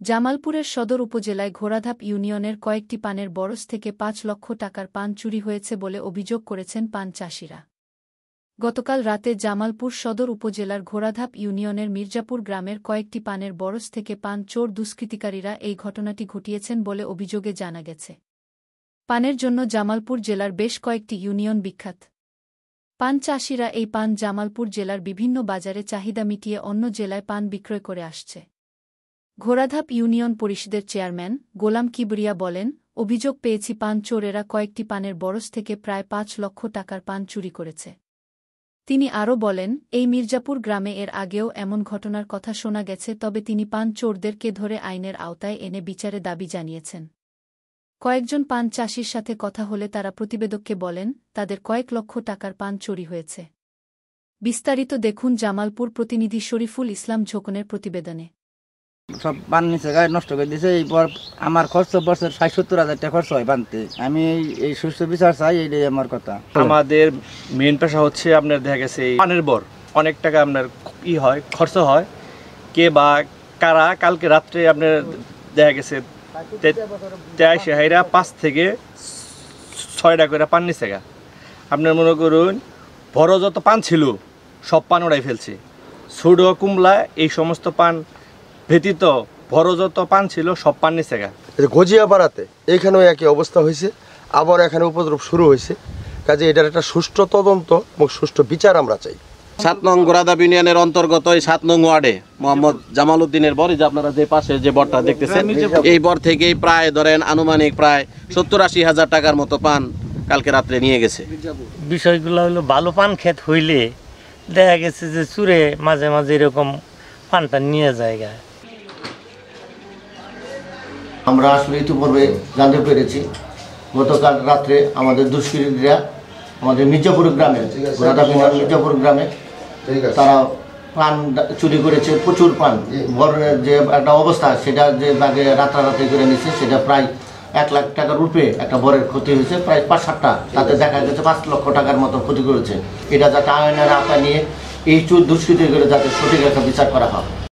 জামালপুরের সদর উপজেলায় ঘোড়াধাপ ইউনিয়নের কয়েকটি পানের বরজ থেকে ৫ লক্ষ টাকার পান চুরি হয়েছে বলে অভিযোগ করেছেন পান চাষিরা। গতকাল রাতে জামালপুর সদর উপজেলার ঘোড়াধাপ ইউনিয়নের মির্জাপুর গ্রামের কয়েকটি পানের বরজ থেকে পান চোর দুষ্কৃতিকারীরা এই ঘটনাটি ঘটিয়েছেন বলে অভিযোগে জানা গেছে। পানের জন্য জামালপুর জেলার বেশ কয়েকটি ইউনিয়ন বিখ্যাত। পান চাষিরা এই পান জামালপুর জেলার বিভিন্ন বাজারে চাহিদা মিটিয়ে অন্য জেলায় পান বিক্রয় করে আসছে। ঘোড়াধাপ ইউনিয়ন পরিষদের চেয়ারম্যান গোলাম কিবরিয়া বলেন, অভিযোগ পেয়েছি পান চোরেরা কয়েকটি পানের বরজ থেকে প্রায় ৫ লক্ষ টাকার পান চুরি করেছে। তিনি আরও বলেন, এই মির্জাপুর গ্রামে এর আগেও এমন ঘটনার কথা শোনা গেছে, তবে তিনি পান চোরদেরকে ধরে আইনের আওতায় এনে বিচারে দাবি জানিয়েছেন। কয়েকজন পান চাষির সাথে কথা হলে তারা প্রতিবেদককে বলেন, তাদের কয়েক লক্ষ টাকার পান চুরি হয়েছে। বিস্তারিত দেখুন জামালপুর প্রতিনিধি শরীফুল ইসলাম ঝোকনের প্রতিবেদনে। সব পান নিচে গায়ে নষ্ট করে দিয়েছে। এইপর আমার খরচ বছর ৬০-৭০ হাজার টাকা খরচ হয় পানতে। আমি এই সুস্থ বিচার চাই, এইটাই আমার কথা। আমাদের মেন পেশা হচ্ছে আপনার দেখা গেছে পানের বর অনেক টাকা আপনার হয় খরচ হয়। কে বা কারা কালকে রাত্রে আপনার দেখা গেছে ৮৩ ৫ থেকে ৬টা করে পান নিচে গা আপনার মনে করুন বড় যত পান ছিল সব পান ওড়াই ফেলছে। ছোট কুমলা এই সমস্ত পান ব্যতীত বড় যত পান ছিল সব পান নিচে গা। গজিয়াপাড়াতে এইখানেও একই অবস্থা হয়েছে, আবার এখানে উপদ্রব শুরু হয়েছে। কাজে এটার একটা সুষ্ঠু তদন্ত এবং সুষ্ঠু বিচার আমরা চাই। ৭ নং ঘোড়াধাপ ইউনিয়নের অন্তর্গত এই ৭ নং ওয়ার্ডে মোহাম্মদ জামাল উদ্দিনের বর, যে আপনারা যে পাশে যে বরটা দেখতেছেন, এই বর থেকেই প্রায় ধরেন আনুমানিক প্রায় ৭০-৮০ হাজার টাকার মতো পান কালকে রাত্রে নিয়ে গেছে। বিষয়গুলো হলো ভালো পান ক্ষেত হইলে দেখা গেছে যে চুরে মাঝে মাঝে এরকম পানটা নিয়ে যায়। আমরা আসলে ইতিপূর্বে জানতে পেরেছি গতকাল রাত্রে আমাদের দুষ্কৃতীরা আমাদের মির্জাপুর গ্রামে মির্জাপুর গ্রামে তারা পান চুরি করেছে, প্রচুর পান। বরের যে একটা অবস্থা সেটা যে আগে রাতারাতি করে নিচ্ছে, সেটা প্রায় ১ লাখ টাকার রূপে একটা বরের ক্ষতি হয়েছে, প্রায় ৫-৭টা। তাতে দেখা গেছে ৫ লক্ষ টাকার মতো ক্ষতি করেছে। এটা যাতে আইনের আওতায় নিয়ে এই চোর দুষ্কৃতিগুলো যাতে সঠিক একটা বিচার করা হয়।